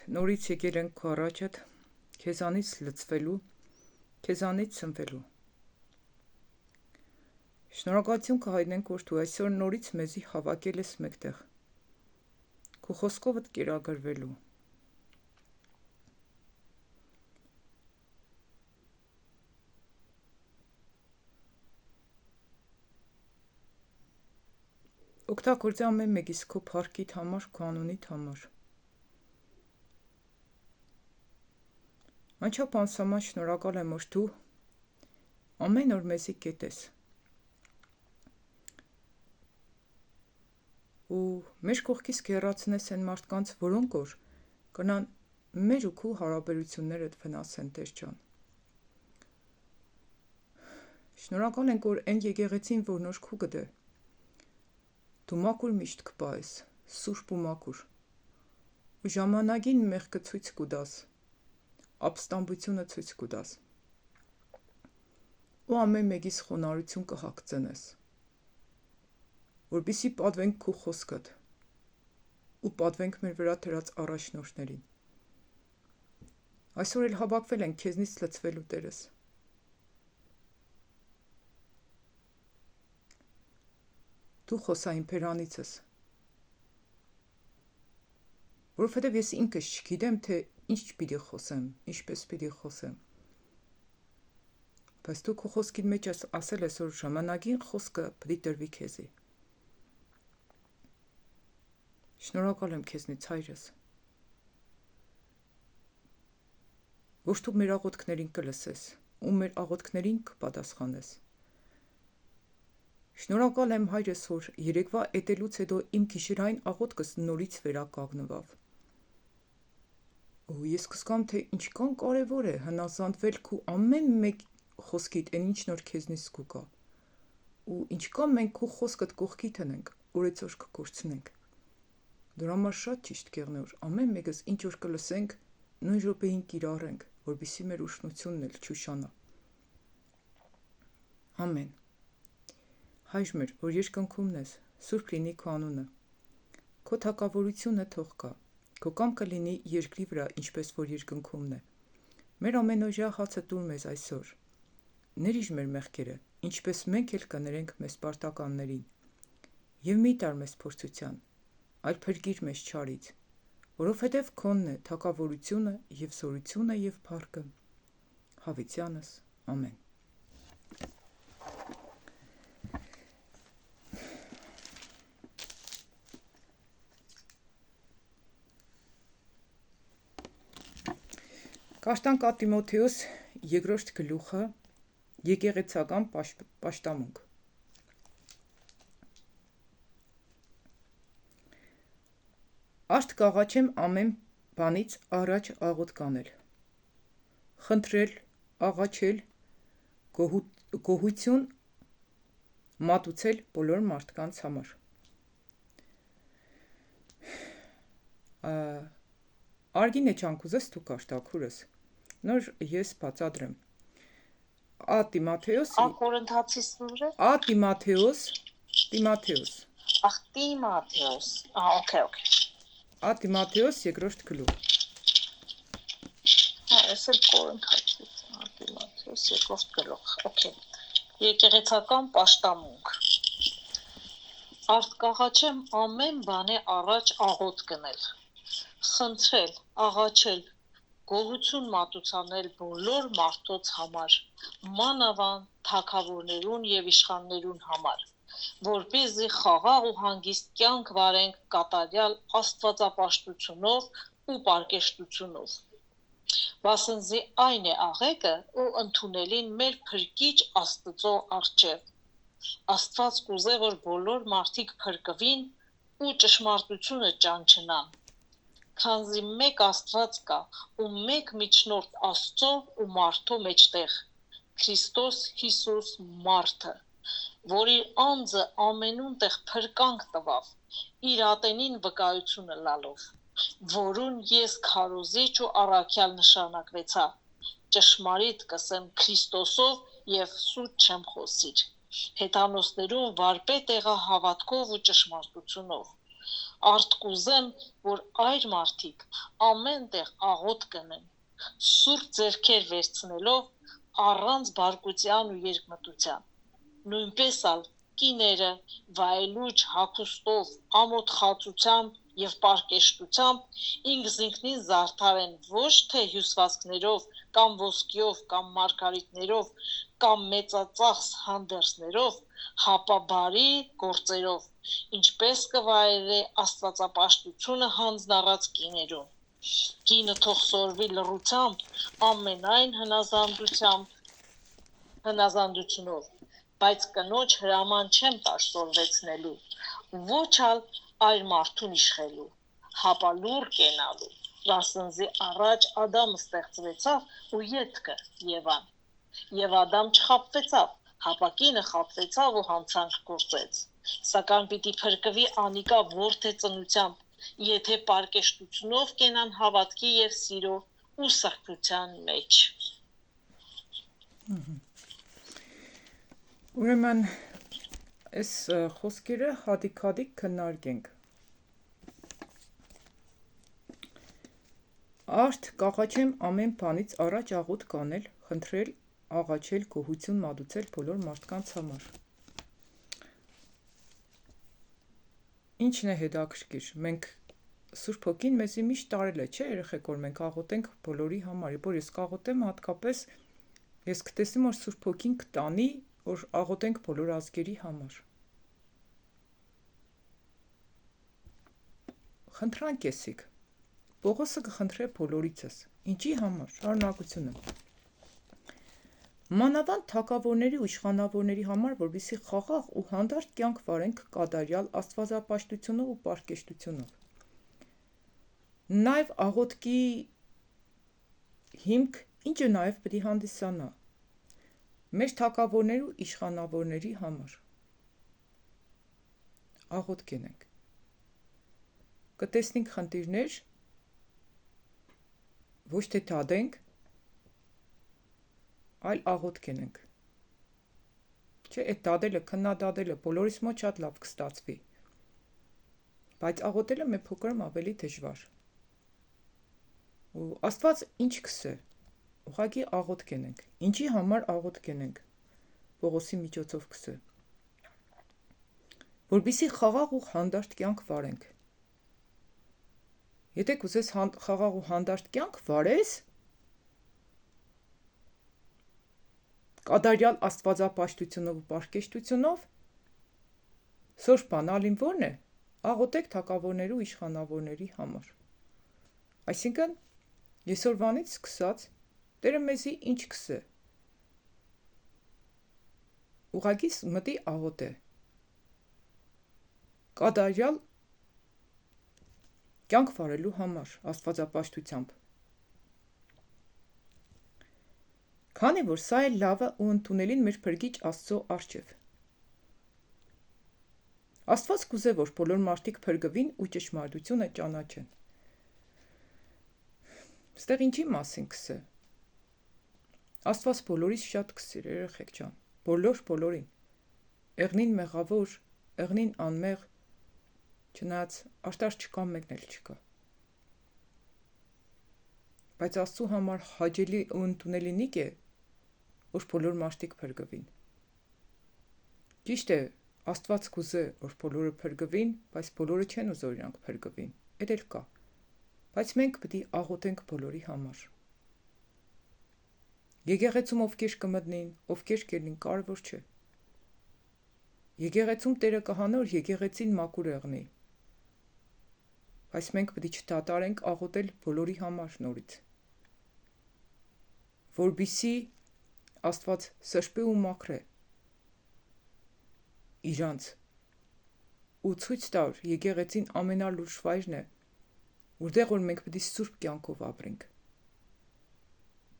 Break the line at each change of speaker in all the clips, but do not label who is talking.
նորից եկել ենք քո առաջդ, քեզանից լցվելու, քեզանից սնվելու։ Շնորհակալություն կհայտնենք, որ դու այսօր նորից մեզի հավաքել ես մեկտեղ, քո խոսքովդ կերակրվելու։ Օգտագործի ամեն մեկիս քո փառքիդ համար, քո անունիդ համար։ Անչափ անսահման շնորհակալ եմ, որ դու ամեն օր մեզի կետ ես։ Ու մեր կողքից կհեռացնես այն մարդկանց, որոնք որ կնան մեր ու քո հարաբերություններդ վնասեն, Տեր ջան։ Շնորհակալ ենք, որ այն եկեղեցին, որ նոր քու գտե, դու մաքուր միշտ կպահես, սուրբ ու մաքուր, ու ժամանակին մեղքը ցույց կտաս, ապստամբությունը ցույց կտաս, ու ամեն մեկիս խոնարհություն կհագցնես, որպեսզի պատվենք քո խոսքդ ու պատվենք մեր վրա դրած առաջնորդներին։ Այսօր էլ հավաքվել ենք քեզնից լցվելու, Տերս։ Դու խոսա իմ բերանիցս, որովհետև ես ինքս չգիտեմ, թե ինչ պիտի խոսեմ, ինչպես պիտի խոսեմ։ Բայց դու քո խոսքի մեջ ասել ես, որ ժամանակին խոսքը պիտի տրվի քեզի։ Շնորհակալ եմ քեզնից, Հայրս, որ դու մեր աղոթքներին կլսես ու մեր աղոթքներին կպատասխանես։ Շնորհակալ եմ, Հայրս, որ երեկվա էտելուց հետո իմ գիշերային աղոթքս նորից վերականգնվավ։ Ու ես կզգամ, թե ինչքան կարևոր է հնազանդվել քո ամեն մեկ խոսքիդ, այն ինչ նոր քեզնից կուկա։ Ու ինչքան մենք քո խոսքդ կողքի տնենք, օրեցօր կկորցնենք։ Դրա համար շատ ճիշտ կեղն է, որ ամեն մեկս ինչ որ կլսենք, նույն րոպեին կիրառենք, որպեսզի մեր ուշնությունն էլ չուշանա։ Ամեն։ Հայր մեր, որ երկնքումն ես, սուրբ լինի քո անունը։ Քո թակավորությունը թող գա։ Քո կամքը լինի երկրի վրա, ինչպես որ երկնքումն է։ Մեր ամենօրյա հացը տուր մեզ այսօր։ Ներիր մեր մեղքերը, ինչպես մենք էլ կներենք մեզ պարտականներին։ Եվ մի տար մեզ փորձության, այլ փրկիր մեզ չարից, որովհետև քոնն է թակավորությունը եւ զորությունը եւ փառքը հավիտյանս։ Ամեն։ Կաշտանք Տիմոթեոս երկրորդ գլուխը եկեղեցական պաշտամունք։ Արդ կաղաչեմ ամեն բանից առաջ աղոթք անել, խնդրել, աղաչել, գոհություն մատուցել բոլոր մարդկանց համար։ Արգին է չանքուզես դու կաշտակուրս, նոր ես բացադրեմ։ Տիմոթեոս
Կորինթացիս նորը։
Տիմոթեոս։
Տիմոթեոս։ Okay.
Տիմոթեոս երկրորդ գլուխ։
Այս էլ Կորինթացիս, Տիմոթեոս երկրորդ գլուխ։ Okay. Եկեղեցական պաշտամունք։ Արդ կաղաչեմ ամեն բանի առաջ աղոթք գնել, խնդրել, աղաչել, գոհություն մատուցանել բոլոր մարդոց համար, մանավանդ թագավորներուն եւ իշխաններուն համար, որպեսզի խաղաղ ու հանգիստ կյանք վարենք կատարյալ աստվածապաշտությունով ու պարկեշտությունով։ Վասնզի այն է աղեկը ու ընդունելին մեր փրկիչ Աստծո առջև։ Աստված կուզե, որ բոլոր մարդիկ փրկվին ու ճշմարտությունը ճանչնան։ Քանզի մեկ Աստված կա ու մեկ միջնորդ Աստծո ու մարդու մեջտեղ, Քրիստոս Հիսուս մարդը, որ իր անձը ամենուն տեղ փրկանք տվավ, իր ատենին վկայությունը լալով, որուն ես քարոզիչ ու առաքյալ նշանակվեցա, ճշմարիտ կսեմ Քրիստոսով եւ սուտ չեմ խոսիր, հեթանոսներուն վարպետ եղա հավատքով ու ճշմարտությունով, Արդ կուզեմ, որ այր մարդիկ ամեն տեղ աղոտ կնեն, սուրբ ձեռքեր վերցնելով առանց բարկության ու երկմտության։ Նույնպես ալ կիները վայելուչ հագուստով, ամոթ խացությամբ եւ պարկեշտությամբ ինքնին զարդարեն ոչ թե հյուսվածքներով կամ ոսկիով կամ մարգարիտներով կամ մեծածախս հանդերձներով, հապա բարի գործերով, ինչպես կվայելե աստվածապաշտությունը հանձնառած կիներուն։ Կինը թող սորվի լռությամբ, ամենայն հնազանդությունով, բայց կնոջ հրաման չեմ տար սորվեցնելու, ոչ ալ այլ մարդուն իշխելու, հապա լուր կենալու, վասնզի առաջ Ադամը ստեղծվեցավ ու ետքը Եվան, եւ Ադամ չխաբվեցավ, հապա կինը խաբվեցավ ու հանցանք գործեց, սակայն պիտի փրկվի անիկա որդե ծնությամբ, եթե պարկեշտությունով կենան հավատքի եւ սիրո ու սրբության մեջ։
Ուրեմն այս խոսքերը հատիկ քննարկենք։ Արդ կաղաչեմ ամեն բանից առաջ աղոտ կանել, խնդրել, աղաչել, գոհություն մատուցել բոլոր մարդկանց համար։ Ինչն է հետաքրքիր, մենք Սուրբ Հոգին մեզի միշտ տարել է, չէ՞ երեխեք, որ մենք աղոթենք բոլորի համար, որ ես կաղոթեմ հատկապես ես կտեսնեմ, որ Սուրբ Հոգին կտանի, որ աղոթենք բոլոր ազգերի համար։ Խնդրանք եսիք։ Պողոսը կխնդրե բոլորիցս։ Ինչի համար։ Շարունակությունը։ Մանավանդ թագավորների ու իշխանավորների համար, որպեսզի խաղաղ ու հանդարտ կյանք վարենք կատարյալ աստվածապաշտությունով ու պարկեշտությունով։ Նաև աղոթքի հիմք, ինչը նաև պետք է հանդիսանա մեր թագավորների ու իշխանավորների համար։ Աղոթ կենենք։ Կտեսնենք խնդիրներ, ոչ թե դադենք, այլ աղոթ կենենք։ Չէ, այդ դադելը, քննադադելը բոլորիս մոտ շատ լավ կստացվի, բայց աղոթելը մի փոքր ավելի դժվար։ Ու Աստված ինչ կսե, ուղղակի աղոթ կենենք։ Ինչի համար աղոթ կենենք, Պողոսի միջոցով կսե, որպեսզի խաղաղ ու հանդարտ կյանք վարենք։ Եթե կուզես խաղաղ ու հանդարտ կյանք վարես, կատարյալ աստվածապաշտությունով ու պարկեշտությունով, սորբ բանալին ո՞րն է, աղոթեք թագավորների ու իշխանավորների համար։ Այսինքն, այսօրվանից սկսած, Տերը մեզի ինչ կսե, ուղղակի մտի աղոթե, կատարյալ կյանք վարելու համար աստվածապաշտությամբ։ Քանի որ սա է լավը ու ընդունելին մեր Փրկիչ Աստծո առջև։ Աստված կուզե, որ բոլոր մարդիկ փրկվին ու ճշմարտությունը ճանաչեն։ Ստեղ ինչի մասին կսե։ Աստված բոլորիս շատ կսիր, երեխեք ջան, բոլորին։ Եղնին մեղավոր, եղնին անմեղ, չնայած արտար չկա, մեկն էլ չկա։ Բայց Աստծո համար հաճելի ու ընդունելինիկ է, որ բոլոր մարդիկ փրկվին։ Ճիշտ է, Աստված կուզե, որ բոլորը փրկվին, բայց բոլորը չեն ուզում իրանք փրկվին։ Էդ էլ կա։ Բայց մենք պետք է աղոթենք բոլորի համար։ Եկեղեցում ովքեր կմտնին, ովքեր կելին, կարևոր չէ։ Եկեղեցում Տերը կհանա, որ եկեղեցին մաքուր եղնի։ Բայց մենք պետք է չդադարենք աղոթել բոլորի համար նորից, որպեսզի Աստված սրբի ու մաքրե իրանց ու ցույց տա, որ եկեղեցին ամենալուրջ վայրն է, որտեղ որ մենք պետք է սուրբ կյանքով ապրենք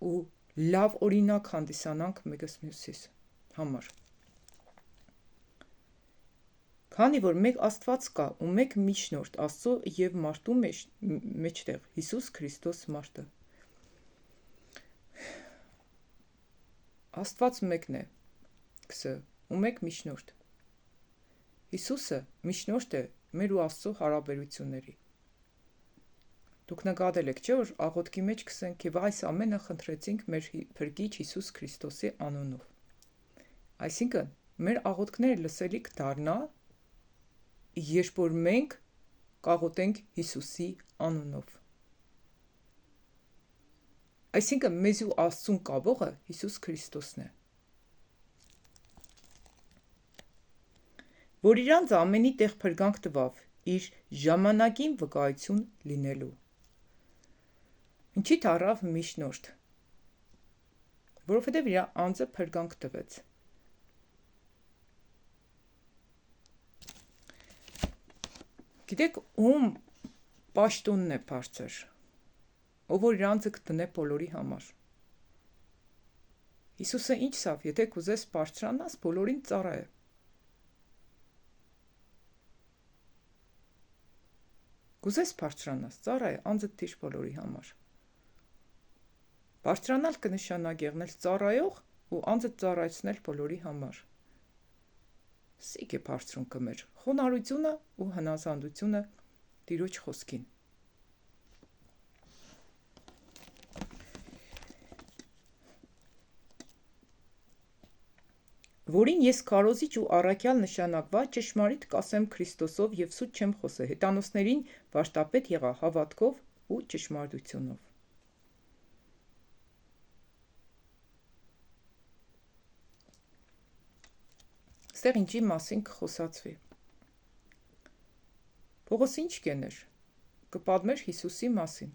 ու լավ օրինակ հանդիսանանք մեկս մյուսիս համար։ Քանի որ մեկ Աստված կա ու մեկ միջնորդ Աստծո եւ մարդու մեջտեղ Հիսուս Քրիստոս մարդը։ Աստված մեկն է, ու մեկ միջնորդ։ Հիսուսը միջնորդ է մեր ու Աստծո հարաբերությունների։ Դուք նկատել եք, չէ՞ որ աղոթքի մեջ կսենք եւ այս ամենը խնդրեցինք մեր Փրկիչ Հիսուս Քրիստոսի անունով։ Այսինքն, մեր աղոթքները լսելի կդառնա, երբ որ մենք կաղոթենք Հիսուսի անունով։ Այսինքն, մեզ ու Աստծուն կապողը Հիսուս Քրիստոսն է, որ իրանց ամենի տեղ փրկանք տվավ իր ժամանակին վկայություն լինելու։ Ինչի թառավ միջնորդ, որովհետև իր անձը փրկանք տվեց։ Գիտեք, ում պաշտոնն է բարձր, ով որ իր անձը կդնե բոլորի համար։ Հիսուսը ինչ սավ, եթե կուզես բարձրանաս, բոլորին ծառայ է։ Կուզես բարձրանաս, ծառայ է, անձը դիր բոլորի համար։ Բարձրանալ կնշանակի եղնել ծառայող ու անձը ծառայեցնել բոլորի համար։ Սիկ է բարձրուն կմեր, խոնարհությունը ու հնազանդությունը Տիրոջ խոսքին։ Որին ես քարոզիչ ու առաքյալ նշանակված ճշմարիտ կասեմ Քրիստոսով եւ սուտ չեմ խոսե, հետանոսներին վարդապետ եղա հավատքով ու ճշմարտությունով։ Ստեղ ինչի մասին կխոսացվի։ Պողոս ինչ կեներ, կպատմեր Հիսուսի մասին։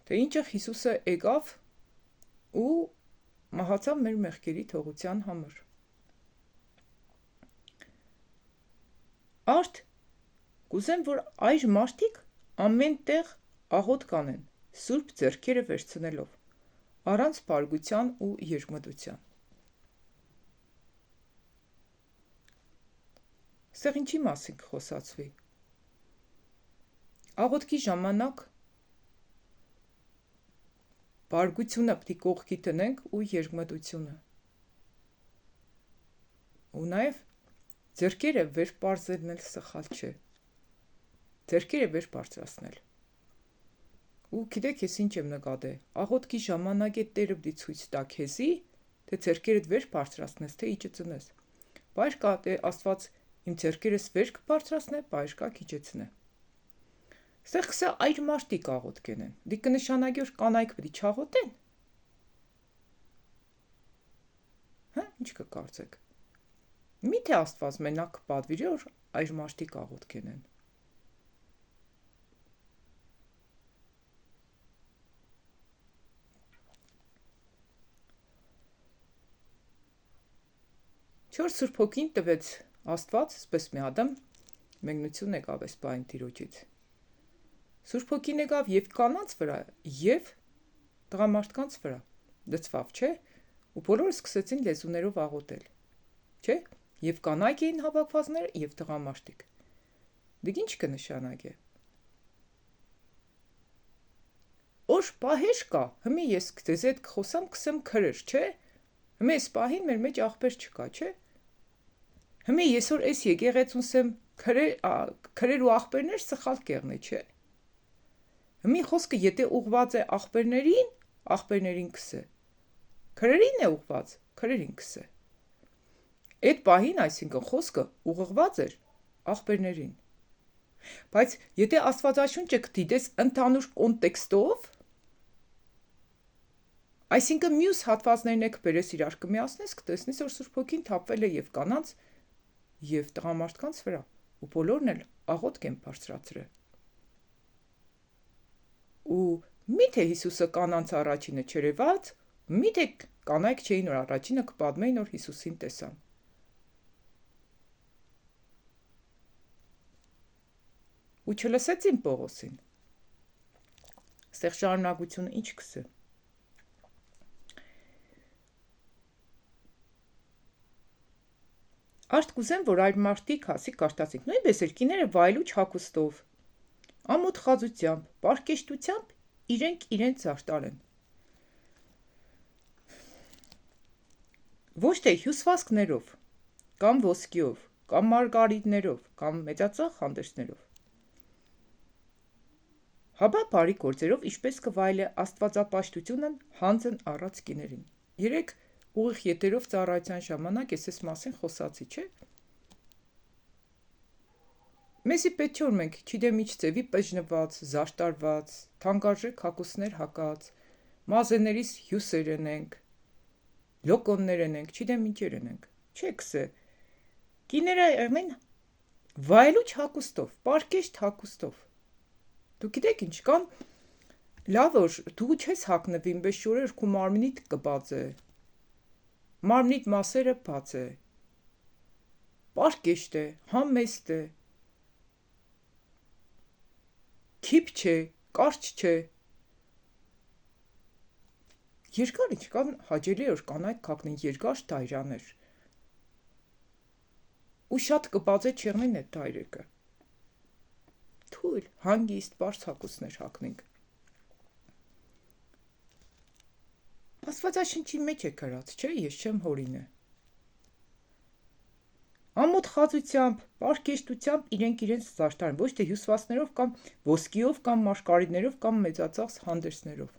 Թե ինչեղ Հիսուսը եկավ ու մահացավ մեր մեղքերի թողության համար։ Արդ կուզեմ, որ այր մարդիկ ամեն տեղ աղոթ կանեն, սուրբ ձեռքերը վերցնելով, առանց բարկության ու երկմտության։ Ստեղ ինչի մասին կխոսացվի։ Աղոթքի ժամանակ բարկությունը պիտի կողքի տնենք ու երկմտությունը։ Ու նաև ձեռքերը վեր պարզելն էլ սխալ չէ։ Ձեռքերը վեր բարձրացնել։ Ու գիտեք, ես ինչ եմ նկատել, աղոթքի ժամանակ է Տերը պիտի ցույց տա քեզի, թե ձեռքերդ վեր բարձրացնես, թե իջը ծնես։ Բայր կա, թե Աստված իմ ձեռքերս վեր կբարձրացնե, բայր կա քիչեցնե։ Ստեղ կսա այր մարդիկ աղոթ կենեն։ Դի կնշանակի, որ կանայք պիտի չաղոթեն։ Հա, ինչ կկարծեք։ Միթե Աստված մենակ կպատվիրի, որ այր մարդիկ աղոթ կենեն։ Չոր Սուրբ Հոգին տվեց Աստված, սպես մի Ադամ, մեկնություն եկավ այս բային Տիրոջից։ Սուրբ Հոգին եկավ եւ կանանց վրա, եւ տղամարդկանց վրա, դծվավ, չէ՞, ու բոլորը սկսեցին լեզուներով աղոթել, չէ՞, եւ կանայք էին հավաքվածներ եւ տղամարդիկ։ Դե ինչ կնշանակի։ Օր պահեշ կա, հիմի ես ձեզ հետ կխոսամ, կսեմ քրեր, չէ՞։ Հիմա այս պահին մեր մեջ աղբեր չկա, չէ՞։ Հիմա ես որ այս եկեղեցուն սեմ քրեր ու աղբերներ սխալ կեղնե, չէ՞։ Հիմի խոսքը եթե ուղված է աղբերներին կսե։ Քրերին է ուղված, քրերին կսե։ Այդ պահին, այսինքն խոսքը ուղղված էր աղբերներին։ Բայց եթե Աստվածաշունչը կդիտես ընդհանուր կոնտեքստով, այսինքն մյուս հատվածներն եք բերես իրար կմիացնես, կտեսնես, որ Սուրբ Հոգին թափվել է եւ կանանց եւ տղամարդկանց վրա, ու բոլորն էլ աղոթք են բարձրացրել։ Ու միթե Հիսուսը կանանց առաջինը չերևաց, միթե կանայք չէին, որ առաջինը կպատմեին, որ Հիսուսին տեսան։ Ու չլսեցին Պողոսին։ Ստեղ շարունակությունը ինչ կսե։ Արդ կուզեմ, որ այր մարդիկ հասի կարտացինք, նույնպես էլ կիները վայելուչ հագուստով, ամոթ խազությամբ, պարկեշտությամբ իրենք իրենց զարտարեն։ Ոչ թե հյուսվածքներով, կամ ոսկիով, կամ մարգարիտներով, կամ մեծածախ հանդերձներով։ Հաբա բարի գործերով ինչպես կվայել է աստվածապաշտությունն հանձն առած կիներին։ Երեք ուղիղ եթերով ծառայության ժամանակ ես այս մասին խոսացի, չէ՞։ Մեզի պետք չէ որ մենք չգիտեմ ինչ ձևի պժնված, զաշտարված, թանկարժեք հագուստներ հագած, մազեներիս հյուսեր ենենք, լոկոններ ենենք, չգիտեմ ինչեր ենենք։ Չէ՞ քսե։ Կիները եղնեն վայելուչ հագուստով, պարկեշտ հագուստով։ Դու գիտեք ինչ կան լավ որ դու չես հագնվի ինպես շորեր քու մարմինիդ կբաց է։ Մարմնիդ մասերը բաց է։ Պարկեշտ է, համեստ է։ Քիփ չէ, կարճ չէ։ Երկար ինչ կան հաճելի որ կանայք հագնեն երկար տայրաներ։ Ու շատ կբաձե չեղնին այդ տայրեկը։ Թույլ, հանգիստ, բարձ հագուստներ հագնենք։ Աստվածաշնչի մեջ է գրած, չէ, ես չեմ հորինը։ Ամոթ խածությամբ, պարկեշտությամբ իրենք իրենց զաշտարեն, ոչ թե հյուսվածքներով կամ ոսկիով կամ մաշկարիներով կամ մեծածախս հանդերձներով։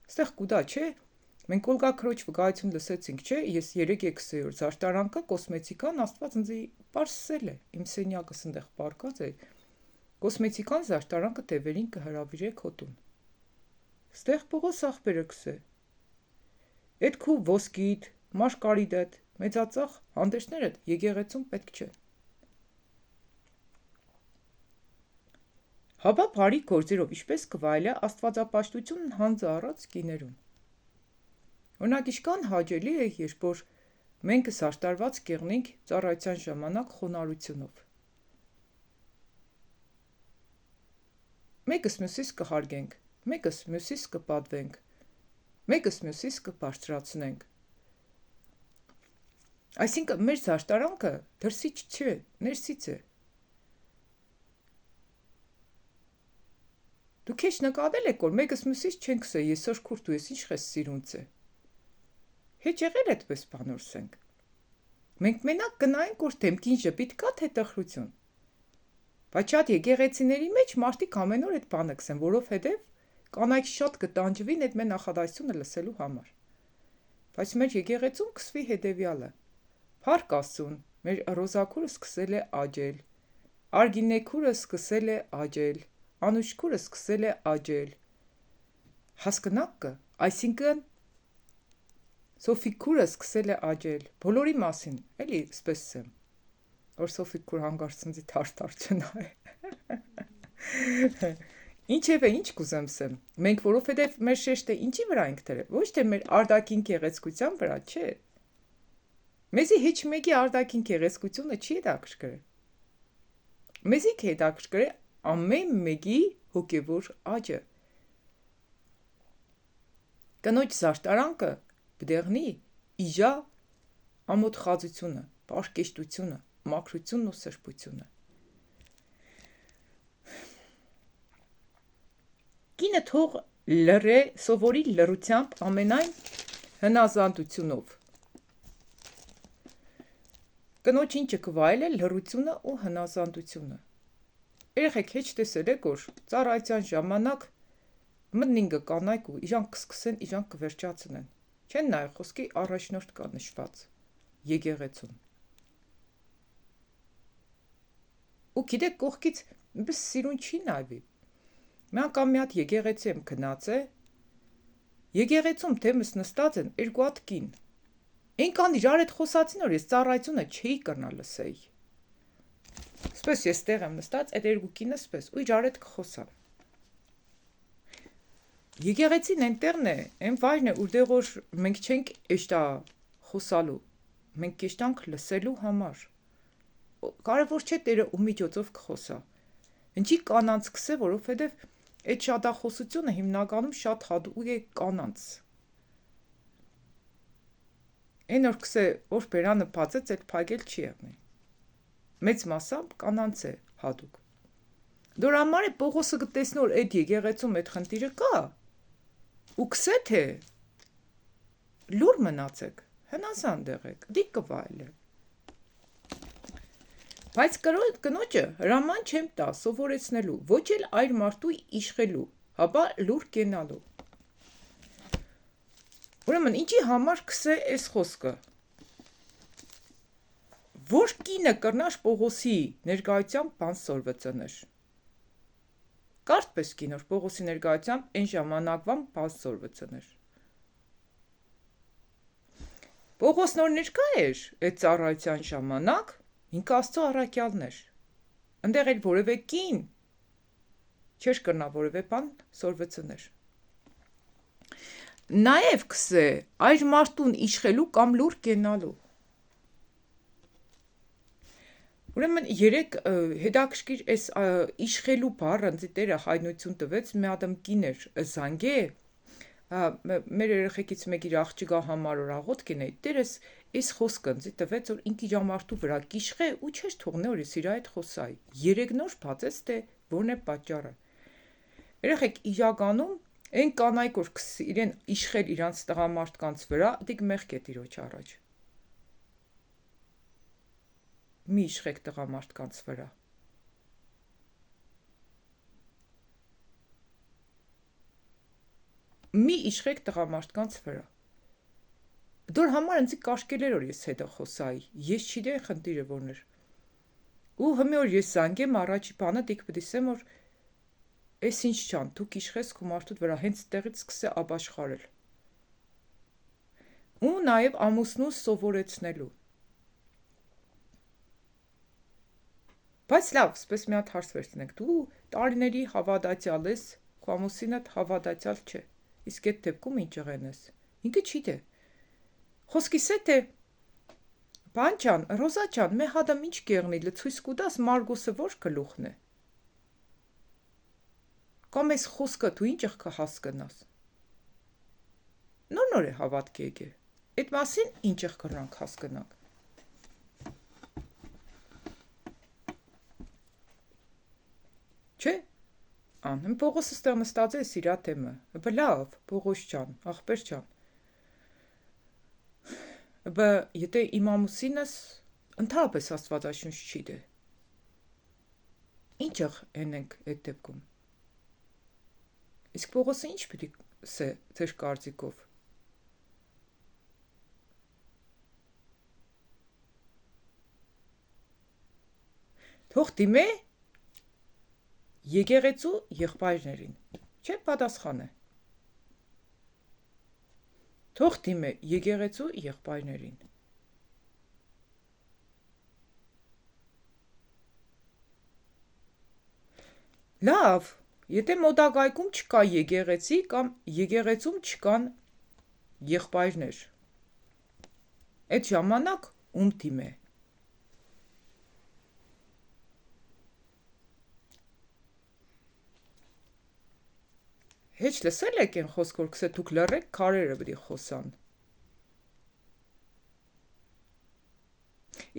Ստեղ կուտա, չէ, մենք Օլգա քրոջ վկայություն լսեցինք, չէ, ես 3-6 օր զաշտարանքը կոսմետիկան Աստված ինձ պարսել է, իմ սենյակս այնտեղ պարկած է, կոսմետիկան զաշտարանքը տևերին կհրավիրեք հոտուն։ Ստեղ Պողոս աղբերը կսե։ Էդ քու ոսկիդ, մաշկարիդդ, մեծածախ հանդերձներդ եկեղեցում պետք չէ։ Հաբա բարի գործերով ինչպես կվայելե աստվածապաշտությունն հանձը առած կիներուն։ Օրինակ իշքան հաճելի է, երբ որ մենք զաշտարված կեղնենք ծառայության ժամանակ խոնարհությունով։ Մեկս մյուսիս կհարգենք, մեկս մյուսիս կպատվենք, մեկս մյուսիս կբարձրացնենք։ Այսինքն մեր զաշտարանքը դրսից չէ, ներսից է։ Դուք քեջ նկատել եք, որ մեկս մյուսից չենք ասել, եսօր քուրդ ու ես ինչ ես սիրունց է։ Հեչ եղել այդպես բանորսենք։ Մենք մենակ գնայինք, որ դեմքին ժպիտ կա թե տխրություն։ Բայց շատ եկեղեցիների մեջ մարդիկ ամեն օր այդ բանը կսեն, որովհետև կանայք շատ կտանջվին այդ մեր նախադասությունը լսելու համար։ Բայց մեր եկեղեցում կսվի հետևյալը. Փառք Աստծուն, մեր Ռոզաքուրը սկսել է աճել, Արգինեքուրը սկսել է աճել, Անուշքուրը սկսել է աճել։ Հասկնաք, այսինքն Սոֆիկուրը սկսել է աճել, բոլորի մասին, էլի սպես եմ, որ Սոֆիկուր հանգարցնձի թարթար չնայ։ Ինչևէ, ինչ կուզեմ սեմ, մենք որովհետև մեր շեշտը ինչի վրա ենք դրել, ոչ թե մեր արդակին գեղեցկության վրա, չէ։ Մեզի հեչ մեկի արդակին գեղեցկությունը չի հետաքրքրել։ Մեզի հետաքրքրել ամեն մեկի հոգևոր աճը։ Կնոջ զաշտարանքը բդեղնի իժա ամոթ խածությունը, պարկեշտությունը, մաքրությունն ու սրբությունը։ Կինը թող լրե սովորի լրությամբ ամենայն հնազանդությունով։ Կնոջ ինչը կվայել է լրությունը ու հնազանդությունը։ Երեխեք հեչ տեսել եք, որ ծառայության ժամանակ մտնինգը կանայք ու իրանք կսկսեն, իրանք կվերջացնեն։ Չեն նայ խոսքի առաջնորդ կա նշված եկեղեցում։ Ու գիտեք կողքից այնպես սիրուն չի նայվի։ Մի անգամ մի հատ եկեղեցի եմ գնաց է։ Եկեղեցում դեմս նստած են երկու հատ կին։ Այնքան իրար հետ խոսացին, որ ես ծառայությունը չէի կրնա լսեի։ Սպես ես տեղ եմ նստած, այդ երկու կինը սպես ու իրար հետ կխոսան։ Եկեղեցին այնտեղն է, այն վայրն է, որտեղ որ մենք չենք էշտա խոսալու, մենք կեշտանք լսելու համար։ Կարևոր չէ Տերը ու միջոցով կխոսա։ Ինչի կանանց կսե, որովհետև այդ շատախոսությունը հիմնականում շատ հատուկ է կանանց։ Այն որ կսե, որ բերանը բացեց, այդ փակել չի եղնի։ Մեծ մասամբ կանանց է հատուկ։ Դոր համար է Պողոսը կտեսնի, որ այդ եկեղեցում այդ խնդիրը կա, ու կսե թե լուր մնացեք, հնազանդ եղեք, դիք կվայելը։ Բայց կնոջը հրաման չեմ տա սովորեցնելու, ոչ էլ այր մարդու իշխելու, հապա լուր կենալու։ Ուրեմն ինչի համար կսե էս խոսքը։ Որ կինը կրնաշ Պողոսի ներկայությամբ բան սորվծներ։ Կարդպես կինոր Պողոսի ներկայությամբ այն ժամանակվան բան սորվծներ։ Պողոս նոր ներկա էր այդ ծառայության ժամանակ, ինքը Աստծո առաքյալներ։ Ընդեղ էլ որևէ կին չէր կրնա որևէ բան սորվծներ։ Նաև կսե այր մարդուն իշխելու կամ լուր կենալու։ Ուրեմն երեք հետաքրքիր այս իշխելու բառը ընձի տերը հայտնություն տվեց, մի հատ կին էր զանգե, մեր երեխեքից մեկ իր աղջիկա համար որ աղոթք կենեի, տերս այս խոսքը ընձի տվեց, որ ինք իր մարդու վրա կիշխե ու չէր թողնի որ իր այդ խոսայի։ Երեք նոր բացեց, թե որն է պատճառը։ Երեխեք իրականում այն կանայք որ իրեն իշխել իրանց տղամարդկանց վրա, դիք մեղք է Տիրոջ առաջ։ Մի իշխեք տղամարդկանց վրա։ Մի իշխեք տղամարդկանց վրա։ Դոր համար ընձի կաշկել էր որ ես հետը խոսայի, ես չիդեի խնդիրը որն էր։ Ու հմի որ ես զանգեմ առաջի բանը դիք պտի սեմ որ էս ինչ չան, դուք իշխես քո մարդուդ վրա, հենց տեղից սկսե ապաշխարել։ Ու նաև ամուսնու սովորեցնելու։ Բայց լավ, սպես մի հատ հարց վերցնենք, դու տարիների հավատացյալ ես, քո ամուսինդ հավատացյալ չէ, իսկ այդ դեպքում ինչ եղեն ես, ինքը չի դե։ Խոսքիս է թե, բան չան, Ռոզա չան, մե հադամ ինչ կեղնի, լցույս կուդաս Մարգոսը որ գլուխն է։ Կամ ես խոսքը դու ինչ եղքը հասկնաս։ Նոր է հավատք եկե, այդ մասին ինչ եղքրանք հասկնանք։ Չէ, ան, Պողոսը ստեղ նստած է սիրա թեմը, բը լավ, Պողոս չան, աղբեր չան, բը եթե իմ ամուսինս ընդհանրապես Աստվածաշունչ չի դե, ինչ եղ ենենք այդ դեպքում, իսկ Պողոսը ինչ պիտի սե ձեր կարծիքով, թող դիմե եկեղեցու եղբայրներին, չէ պատասխան է, թող դիմե եկեղեցու եղբայրներին, լավ, եթե մոտակայքում չկա եկեղեցի կամ եկեղեցում չկան եղբայրներ, այդ ժամանակ ում դիմե, Հեչ լսել եք են խոսք որ կսե դուք լռեք քարերը բդի խոսան։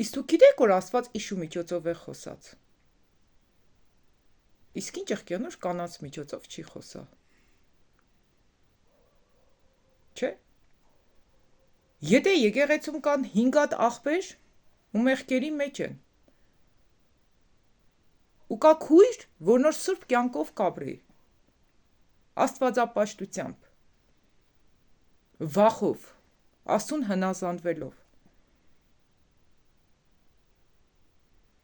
Իսկ դուք գիտեք որ Աստված իշու միջոցով է խոսած։ Իսկ ինչ եղքյանոր կանանց միջոցով չի խոսա։ Չէ։ Եթե եկեղեցում կան 5 հատ աղբեր ու մեղքերի մեջ են։ Ու կա քույր, որ նոր սուրբ կյանքով կապրի։ Աստվածապաշտությամբ, վախով, Աստուն հնազանդվելով,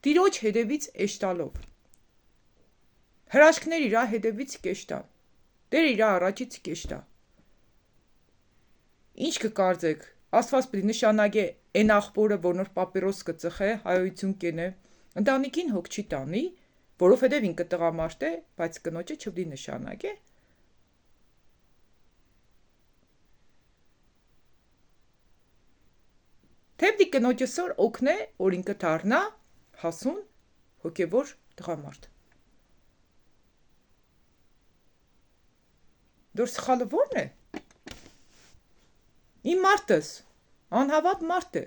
Տիրոջ հետևից էշտալով, հրաշքներ իրա հետևից կեշտան, դեր իրա առաջից կեշտա, ինչ կկարծեք, Աստված պիտի նշանագե են աղբորը, որ նոր պապիրոս կծխե, հայոյություն կենե, ընտանիքին հոգ չի տանի, որովհետև ինքը տղամարդ է, բայց կնոջը չպիտի նշանագե, Թեպդի կնոջը սոր օգնե, որ ինքը դառնա հասուն հոգևոր տղամարդ։ Դոր սխալը ո՞րն է։ Իմ մարդս, անհավատ մարդ է,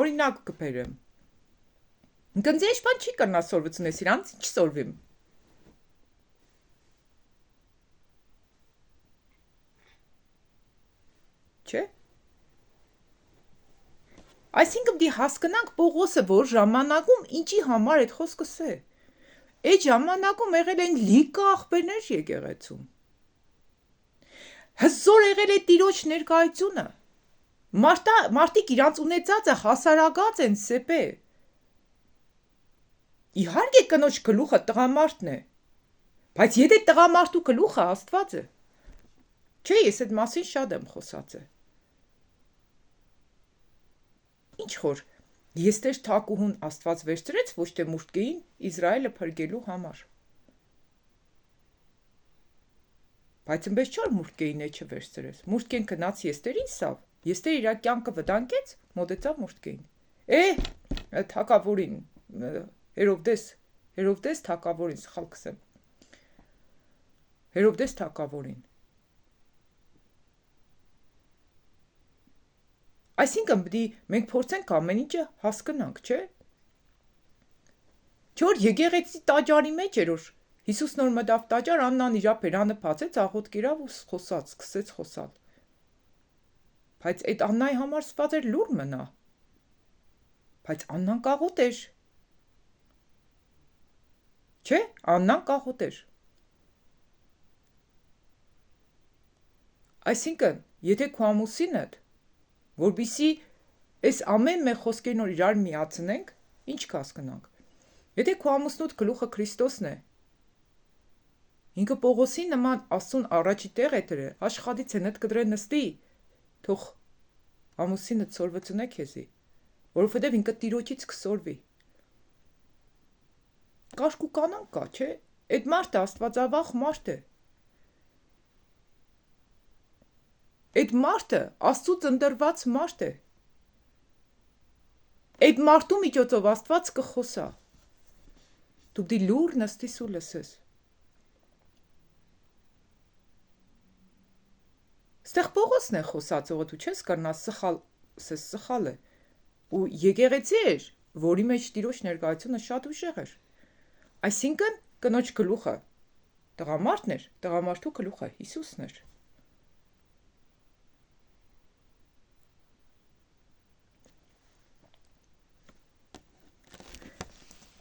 օրինակ կբերեմ։ Ինքնձի ինչ բան չի կրնա սորվծնես իրանց, ինչ սորվիմ։ Չէ։ Այսինքն պիտի հասկանանք Պողոսը որ ժամանակում ինչի համար այդ խոսքս է։ Այդ ժամանակում եղել են լիքը աղբերներ եկեղեցում։ Հզոր եղել է Տիրոջ ներկայությունը։ Մարդիկ իրանց ունեցածը հասարակած են սեպե։ Իհարկե կնոջ գլուխը տղամարդն է, բայց եթե տղամարդու գլուխը Աստված է, չէ, ես այդ մասին շատ եմ խոսածը։ Ինչ որ Եստեր թագուհուն Աստված վերցրեց ոչ թե մուշտկեին Իսրայելը փրկելու համար։ Բայց այնպես չէ որ մուշտկեին էջը վերցրեց։ Մուշտկեն գնաց Եստերին սավ, Եստեր իր կյանքը վտանգեց, մոտեցավ մուշտկեին։ Թագավորին, Հերովդես թագավորին, սխալ կսեմ։ Հերովդես թագավորին։ Այսինքն պիտի մենք փորձենք ամեն ինչը հասկանանք, չէ՞։ Չէ՞ որ եկեղեցի տաճարի մեջ էր որ Հիսուս նոր մտավ տաճար, Աննան իր բերանը բացեց, աղոթք իրավ ու խոսած, սկսեց խոսալ։ Բայց այդ Աննայի համար սված էր լուր մնա։ Բայց Աննան կաղոտ էր։ Չէ՞, Աննան կաղոտ էր։ Այսինքն, եթե քո ամուսինդ, որբիսի այս ամեն մեր խոսքերն որ իրար միացնենք, ինչ կհասկանանք։ Եթե քո ամուսնուդ գլուխը Քրիստոսն է, ինքը Պողոսի նման Աստծուն առաջի տեղ է դրել, աշխատից են այդ կդրե նստի, թող ամուսինդ սորվծնե քեզի, որովհետև ինքը Տիրոջից կսորվի։ Կարգ ու կանոն կա, չէ՞։ Այդ մարդը աստվածավախ մարդ է։ Այդ մարդը Աստծուց ընտրված մարդ է։ Այդ մարդու միջոցով Աստված կխոսա։ Դու պիտի լուր նստիս ու լսես։ Ստեղ Պողոսն է խոսածողը, դու չես կրնա սխալ է։ Ու եկեղեցի էր, որի մեջ Տիրոջ ներկայությունը շատ ուժեղ էր։ Այսինքն կնոջ գլուխը տղամարդն էր, տղամարդու գլուխը Հիսուսն էր։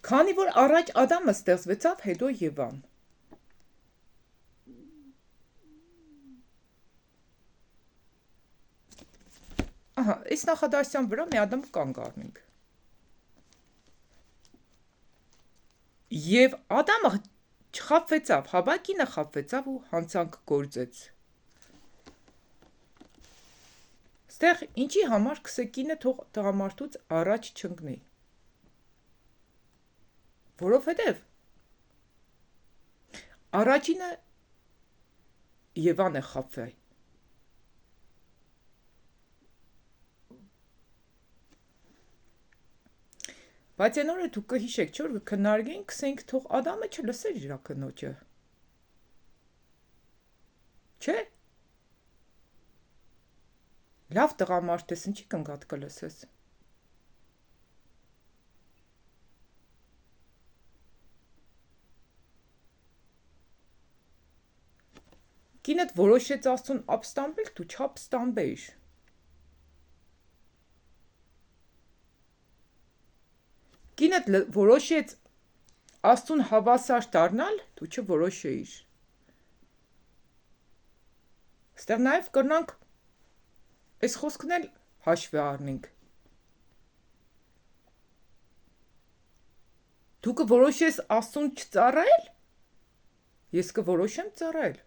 Քանի որ առաջ Ադամը ստեղծվեցավ, հետո Եվան։ Ահա, այս նախադասության վրա մի ադամ կանգ առնենք։ Եվ Ադամը չխաբվեցավ, Հավա կինը խաբվեցավ ու հանցանք գործեց։ Ստեղ ինչի համար կսեկինը թող տղամարդուց առաջ չընկնի։ Որովհետև առաջինը Եվան է խաբվել։ Բայց այն օրը դուք կհիշեք, չէ՞ որ քննարկենք, կսենք թող Ադամը չլսեր իր կնոջը։ Չէ՞։ Լավ տղամարդ ես, ինչի կնգատ կլսես։ Կինդ որոշեց Աստծուն ապստամբել, դու չապստամբեիր։ Կինդ որոշեց Աստծուն հավասար դառնալ, դու չորոշեիր։ Ստեղ նաև կրնանք այս խոսքն էլ հաշվի առնենք։ Դու կորոշես Աստծուն չծառայել, ես կորոշեմ ծառայել։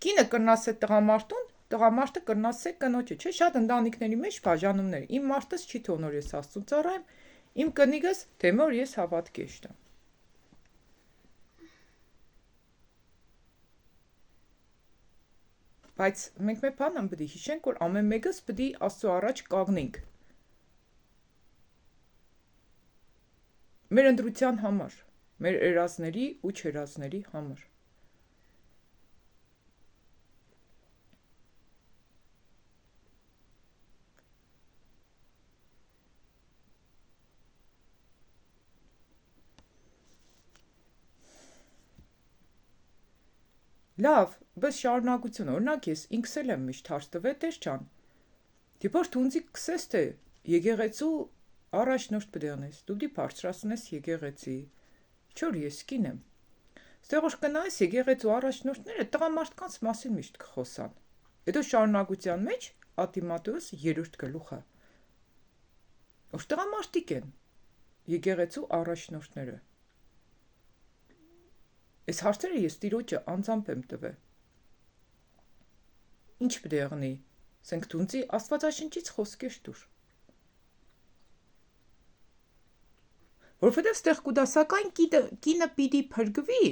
Կինը կրնասե տղամարդուն, տղամարդը կրնասե կնոջը, չէ՞, շատ ընտանիքների մեջ բաժանումներ։ Իմ մարդս չի թող որ ես Աստծուն ծառայեմ, իմ կնիկս թե որ ես հավատքի եմ։ Բայց մենք մեր բանը պիտի հիշենք, որ ամեն մեկս պիտի Աստծո առաջ կանգնենք։ Մեր ընտրության համար, մեր երազների ու չերազների համար։ Լավ, բայց շարունակություն, օրինակ ես ինքս էլ եմ միշտ հարց տվել Տեր ջան։ Դե որ դու ինձ կսես թե եկեղեցու առաջնորդ բդյանես, դու դի բարձրացնես եկեղեցի, չոր ես կին եմ, ստեղ որ կնայես եկեղեցու առաջնորդները տղամարդկանց մասին միշտ կխոսան, հետո շարունակության մեջ Ատիմատեոս 3-րդ գլուխը, որ տղամարդիկ են եկեղեցու առաջնորդները, այս հարցերը ես տիրոջը անձամբ եմ տվել, ինչ պետք է եղնի, սենք դունցի Աստվածաշնչից խոսքեր դուր, որովհետև ստեղ կուդասական կինը պիտի փրկվի,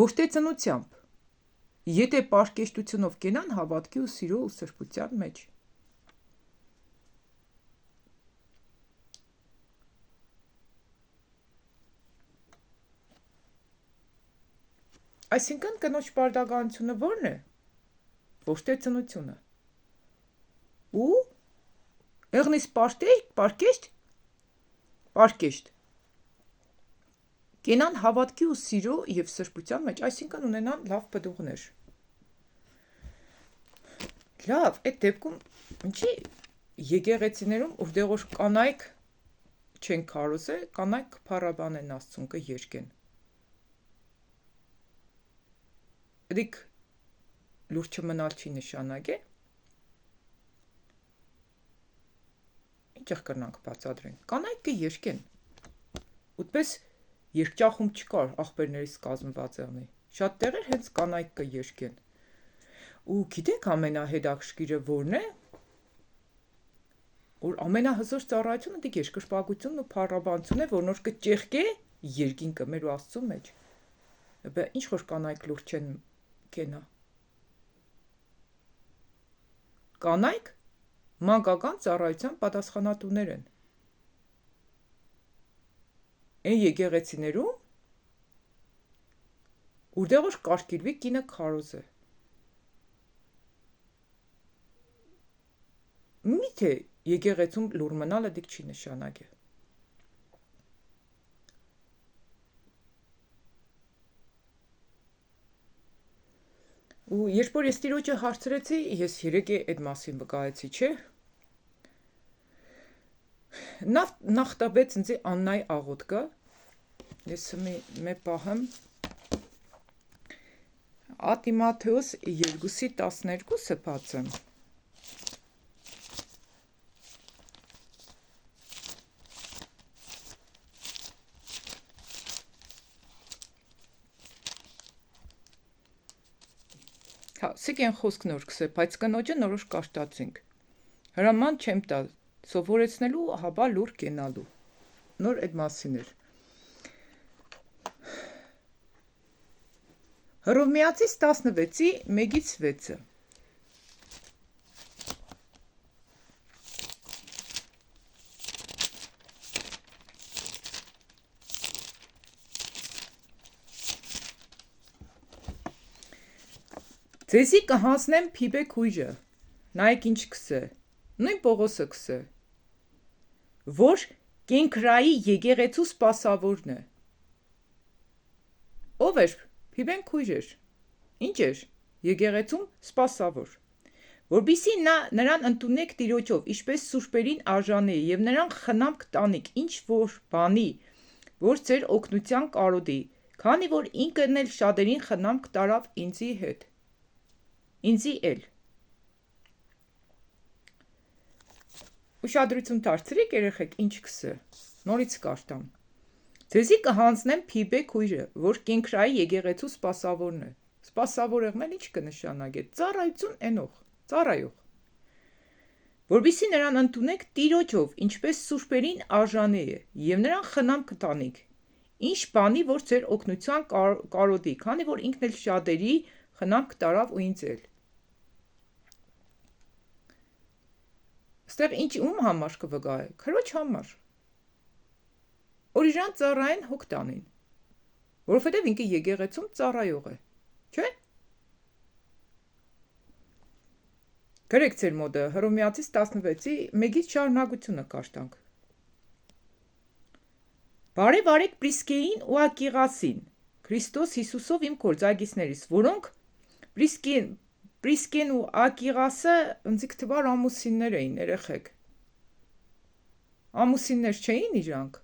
ոչ թե ծնությամբ, եթե պարկեշտությունով կենան հավատքի ու սիրո ու սրբության մեջ։ Այսինքն կնոջ պարտականությունը ո՞րն է, ոչ թե ծնությունը։ Ու եղնից պարկեշտ, կենան հավատքի ու սիրո և սրբության մեջ, այսինքն ունենան լավ պտուղներ։ Լավ, այդ դեպքում ինչի եկեղեցիներում, որտեղ որ կանայք չեն քարոզել, կանայք փառաբանեն Աստծուն կերկեն։ Դիք լուրջ մնալ չի նշանակե։ Ինչ կրնանք բացատրենք։ Կանայք կերկեն։ Ուտպես երկճախում չկար աղբերներից կազմված եղնի։ Շատ տեղեր հենց կանայք կերկեն։ Ու գիտեք ամենահետաքրքիրը որն է, որ ամենահզոր ծառայությունը դիք երկրպագությունն ու փառաբանությունն է, որ նոր կճեղկե երկինքը մեր ու Աստծու մեջ։ Բա ինչ որ կանայք լուրջ չեն կենա։ Կանայք մանկական ծառայության պատասխանատուներ են։ Այն եկեղեցիներում, որտեղ որ կարգիրվի կինը քարոզ է։ Միթե եկեղեցում լուր մնալը դիք չի նշանակե։ Ու երբ որ ես տիրոջը հարցրեցի, ես երեկ այդ մասին վկայեցի, չէ։ Նախ տվեց ինձ Աննայի աղոթքը, ես մի պահեմ Ատիմաթեոս 2:12-ը բացեմ։ Հա, սիկեն խոսք նոր կսե, բայց կնոջը նորոշ կաշտացինք։ Հրաման չեմ տալ, սովորեցնելու հաբա լուր կենալու։ Նոր այդ մասին էր։ Հռոմեացիս 16:1-6-ը։ Ձեզի կհանձնեմ Փիբե քույրը, նայեք ինչ կսե, նույն Պողոսը կսե, որ Կենքրայի եկեղեցու սպասավորն է։ Ով էր Փիբեն քույր էր, ինչ էր, եկեղեցում սպասավոր, որբիսի նրան ընդունեք տիրոջով, ինչպես սուրբերին արժանի է, և նրան խնամք տանիք, ինչ որ բանի, որ ձեր օգնության կարոտի, քանի որ ինքն էլ շատերին խնամք տարավ ինձի հետ։ Ինձի էլ։ Ուշադրություն դարձրեք երեխեք, ինչ կսե, նորից կարտամ։ Ձեզի կհանձնեմ Փիբե քույրը, որ Կենքրայի եկեղեցու սպասավորն է։ Սպասավոր եղնել ինչ կնշանակե, ծառայություն ենող, ծառայող։ Որբիսի նրան ընդունեք տիրոջով, ինչպես սուրբերին արժանի է, և նրան խնամք տանիք, ինչ բանի, որ ձեր օգնության կարոտի, քանի որ ինքն էլ շատերի խնամք տարավ ու ինձ էլ։ Ստեղ ինչ ում համար կվկայ, քրոջ համար, որ իրան ծառայեն հոգ տանին, որովհետև ինքը եկեղեցում ծառայող է, չէ։ Գրեք ձեր մոդը Հռոմեացիս 16:1-ից շարունակությունը կարտանք։ Բարև արեք Պրիսկեին ու Ակիղասին, Քրիստոս Հիսուսով իմ գործակիցներից, որոնք Պրիսկեն ու Ակիղասը ընձիք թվար ամուսիններ էին, երեխեք։ Ամուսիններ չէին իրանք։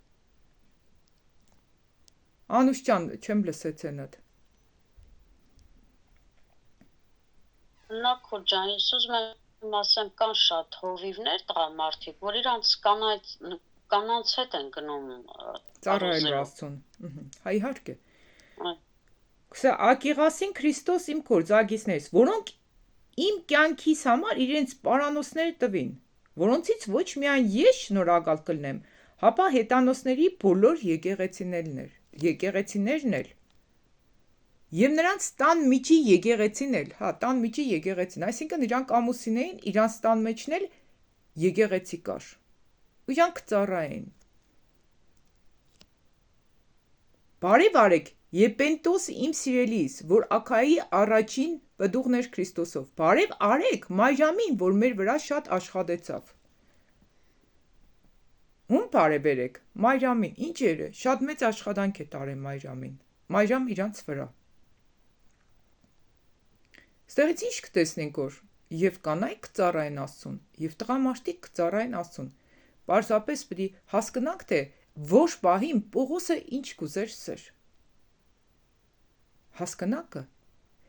Անուշ ջան, չեմ լսեցենդ։
Նա քո ջան, ես ուզում եմ ասեմ, կան շատ հովիվներ տղամարդիկ, որ իրանց կանանց հետ են գնում
Ծառայելու Աստծուն։ Հա իհարկե։ Քսա Ակիղասին Քրիստոս իմ գործագիցներից, որոնք իմ կյանքիս համար իրենց պարանոցները տվին, որոնցից ոչ միայն ես շնորհակալ կլնեմ, հապա հետանոսների բոլոր եկեղեցիներն էլ։ Եվ նրանց տան միջի եկեղեցին էլ, հա, տան միջի եկեղեցին, այսինքն իրանք ամուսին էին, իրանց տան մեջն էլ եկեղեցի կար։ Ու իրանք ծառայեն։ Բարև արեք, Եպենտոս իմ սիրելիս, որ Աքայի առաջին պտուղն էր Քրիստոսով։ Բարև արեք Մայրամին, որ մեր վրա շատ աշխատեցավ։ Ում բարևերեք, Մայրամին, ինչ էր, շատ մեծ աշխատանք է տարել Մայրամին։ Մայրամ իրանց վրա։ Ստեղից ինչ կտեսնենք, որ և կանայք կծառայեն Աստծուն, և տղամարդիկ կծառայեն Աստծուն։ Պարզապես պիտի հասկանանք, թե որ պահին Պողոսը ինչ կուզեր սեր։ Հասկանաքը։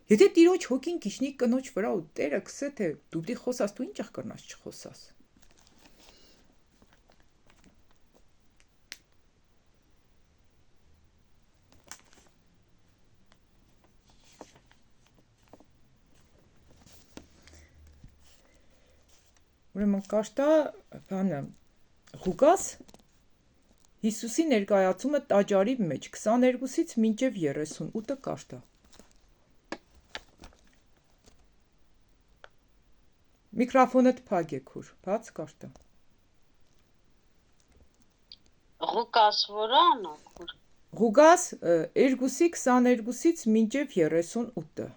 Եթե Տիրոջ հոգին գիշնի կնոջ վրա ու Տերը կսե, թե դու պիտի խոսաս, դու ինչ կրնաս չխոսաս։ Ուրեմն կաշտա բանը Ղուկաս Հիսուսի ներկայացումը տաճարի մեջ 22-ից մինչև 38-ը կաշտա։ Միկրոֆոնդ փակ է քուր, բաց կաշտա։
Ղուկաս որանը քուր։
Ղուկաս 2-ի 22-ից մինչև 38-ը։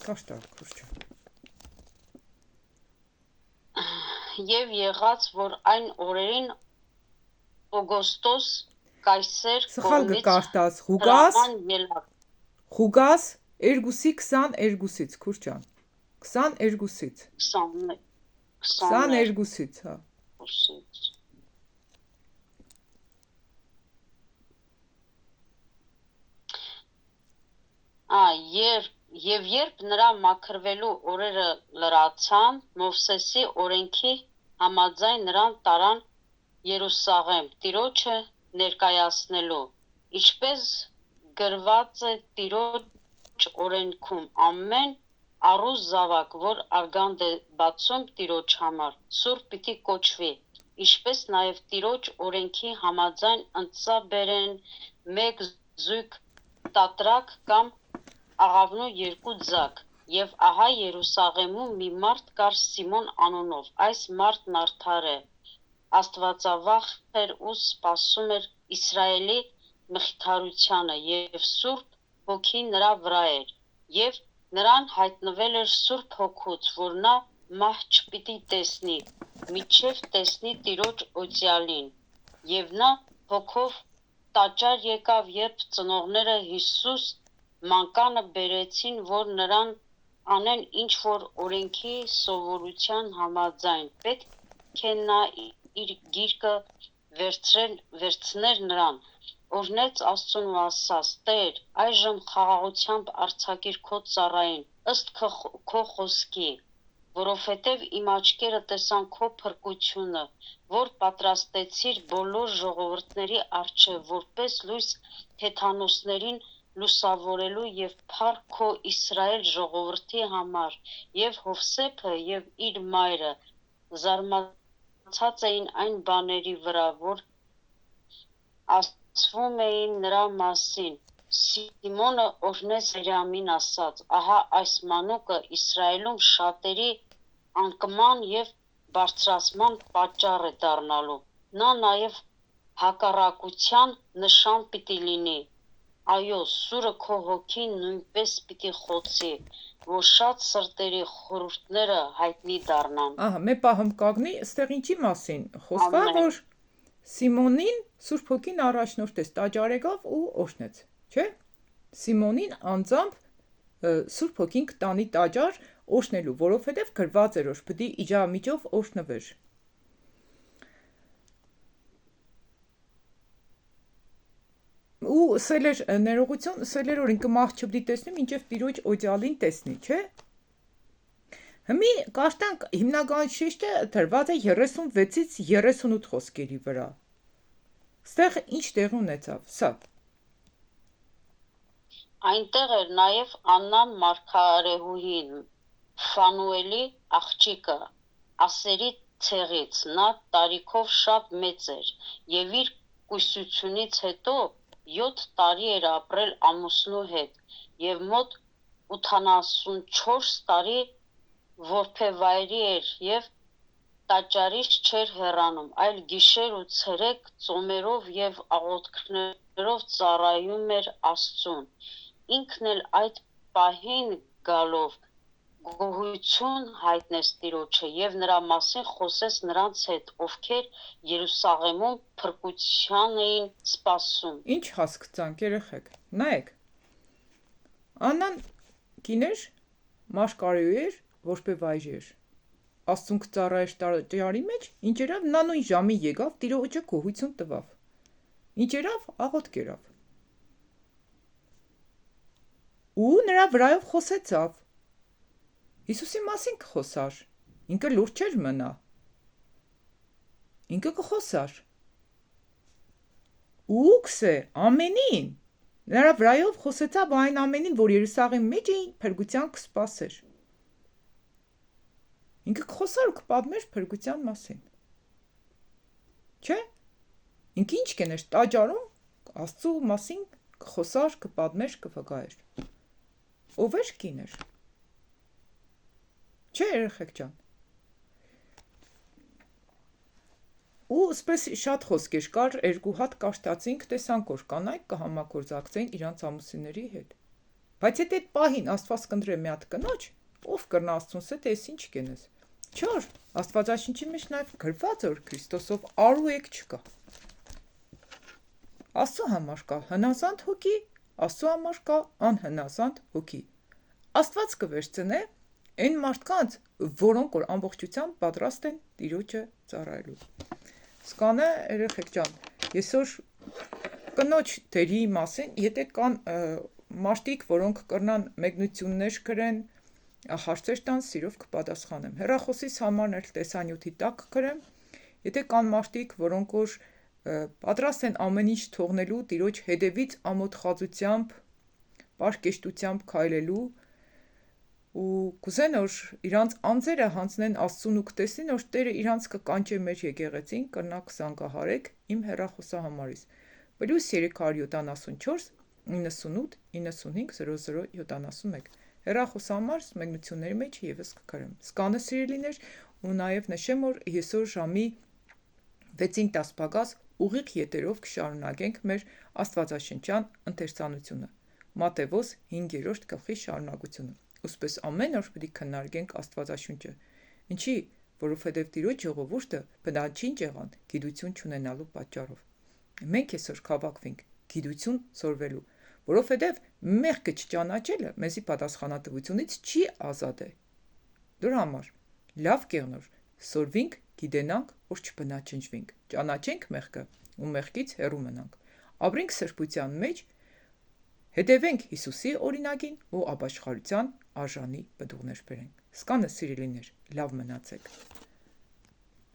Կաշտա քուրջ։
Եվ եղած, որ այն օրերին Օգոստոս Կայսեր
Սխալ կկաշտաս Ղուկաս 2-ի 22-ից քուրջան։ 22-ից։ 22-ից, հա։
Եվ երբ նրա մաքրվելու օրերը լրացան, Մովսեսի օրենքի համաձայն նրան տարան Երուսաղեմ Տիրոջը ներկայացնելու, ինչպես գրված է Տիրոջ օրենքում, ամեն առուս զավակ, որ արգանդ է բացում Տիրոջ համար, սուրբ պիտի կոչվի, ինչպես նաև Տիրոջ օրենքի համաձայն ընծաբերեն մեկ զույգ տատրակ կամ աղավնու երկու ձակ, և ահա Երուսաղեմում մի մարդ կար Սիմոն անունով, այս մարդն արդար է, աստվածավախ էր ու սպասում էր Իսրայելի մխիթարությանը, և Սուրբ Հոգին նրա վրա էր, և նրան հայտնվել էր Սուրբ Հոգուց, որ նա մահ չպիտի տեսնի, մինչև տեսնի Տիրոջ օծյալին, և նա հոգով տաճար եկավ, երբ ծնողները Հիսուս մանկանը բերեցին, որ նրան անեն ինչ որ օրենքի սովորության համաձայն, պետք է նա իր գիրկը վերցներ նրան, օրհնեց Աստծուն ու ասաց. Տեր, այժմ խաղաղությամբ արձակիր քո ծառային, ըստ քո խոսքի, որովհետև իմ աչքերը տեսան քո փրկությունը, որ պատրաստեցիր բոլոր ժողովուրդների առջև, որպես լույս հեթանոսներին լուսավորելու և փառք քո Իսրայել ժողովրդի համար, և Հովսեփը և իր մայրը զարմացած էին այն բաների վրա, որ ասվում էին նրա մասին։ Սիմոնը օրհնեց Մարիամին ասաց. ահա այս մանուկը Իսրայելում շատերի անկման և բարձրացման պատճառ է դառնալու, նա նաև հակառակության նշան պիտի լինի։ Այո, սուրը քո հոգին նույնպես պիտի խոցի, որ շատ սրտերի խորհուրդները հայտնի դառնան։
Ահա, մի պահում կանգնի, այստեղ ինչի մասին խոսվա, որ Սիմոնին Սուրբ Հոգին առաջնորդեց, տաճար եկավ ու օրհնեց, չէ՞։ Սիմոնին անձամբ Սուրբ Հոգին կտանի տաճար օշնելու, որովհետև գրված էր, որ պիտի իջամիջով օշնվեր։ Ու սել էր ներողություն, սել էր, որ ինքը մահ չպիտի տեսնի, մինչև տիրոջ օջալին տեսնի, չէ։ Հիմի կաշտանք հիմնական շեշտը դրված է 36-ից 38 խոսքերի վրա։ Ստեղ ինչ տեղի ունեցավ, սա։
Այնտեղ էր նաև Աննան մարգարեհուհին, Ֆանուելի աղջիկը, Ասերի ցեղից, նա տարիքով շատ մեծ էր եւ իր կույսությունից հետո 7 տարի էր ապրել ամուսնու հետ եւ մոտ 84 տարի որբևայրի էր եւ տաճարից չէր հեռանում, այլ գիշեր ու ցերեկ ծոմերով եւ աղոթքներով ծառայում էր Աստծուն։ Ինքն էլ այդ պահին գալով գոհություն հայտնեց Տիրոջը եւ նրա մասին խոսեց նրանց հետ, ովքեր Երուսաղեմում փրկության էին սպասում։
Ինչ հասկացանք երեխեք։ Նայեք։ Աննան կիներ, մաշկարեու էր, որբևայրի էր։ Աստծուն կծառայեր տաճարի մեջ, ինչերավ նա նույն ժամի եկավ, Տիրոջը գոհություն տվավ։ Ինչերավ աղոթք երավ։ Ու նրա վրայով խոսեցավ։ Հիսուսի մասին կխոսար, ինքը լուրջ չէր մնա։ Ինքը կխոսար։ Ու կսե ամենին, նրա վրայով խոսեցավ այն ամենին, որ Երուսաղեմ մեջ էին փրկության կսպասեր։ Ինքը կխոսար ու կպատմեր փրկության մասին։ Չէ։ Ինքը ինչ կներ տաճարում Աստծու մասին կխոսար, կպատմեր, կվկայեր։ Ով էր կիներ։ Չէ, երեխեք ջան։ Ու սպես շատ խոսքեր կար, երկու հատ կաշտացինք, տեսանք որ կանայք կհամագործակցեին իրանց ամուսինների հետ։ Բայց եթե այդ պահին Աստված կընտրե մի հատ կնոջ, ով կրնա Աստծուն սե դες ինչ կենես։ Չոր, Աստվածաշնչի մեջ նաև գրված է որ Քրիստոսով արու եք չկա։ Աստծու համար կա հնազանդ հոգի, Աստծու համար կա անհնազանդ հոգի։ Աստված կվերցնե այն մարդկանց, որոնք որ ամբողջությամբ պատրաստ են Տիրոջը ծառայելու։ Սկանը երեխեք ջան, այսօր կնոջ դերի մասին, եթե կան մարդիկ, որոնք կրնան մեկնություններ կրեն, հարցեր տան, սիրով կպատասխանեմ։ Հեռախոսիս համարն էլ տեսանյութի տակ կրեմ, եթե կան մարդիկ, որոնք որ պատրաստ են ամեն ինչ թողնելու Տիրոջ հետևից ամոթխածությամբ, պարկեշտությամբ քայլելու ու կուզեն որ իրանց անձերը հանձնեն Աստծուն ու կտեսնին որ Տերը իրանց կկանչե մեր եկեղեցին, կրնակ զանգահարեք իմ հեռախոսահամարից +374 98 95 0071 հեռախոսահամարս մեկնությունների մեջ եւս կգրեմ։ Սկանը սիրելիներ ու նաև նշեմ որ այսօր ժամի 6-ին 10 պակաս ուղիղ եթերով կշարունակենք մեր Աստվածաշնչյան ընթերցանությունը։ Մատթեոս 5-րդ գլխի շարունակությունը։ Ոսպես ամեն օր պետք է քննարկենք Աստվածաշունչը։ Ինչի, որովհետև Տիրոջ ժողովուրդը բնաջին եղան գիտություն չունենալու պատճառով։ Մենք այսօր քաղաքվենք գիտություն սորվելու, որովհետև մեղքը չճանաչելը մեզի պատասխանատվությունից չի ազատե։ Դրա համար լավ կեղնոր սորվինք, գիտենանք, որ չբնաճնջվենք, ճանաչենք մեղքը ու մեղքից հեռու մնանք։ Ապրենք սրբության մեջ, հետևենք Հիսուսի օրինակին ու ապաշխարության արժանի պտուղներ բերենք։ Սկանը սիրելիներ, լավ մնացեք։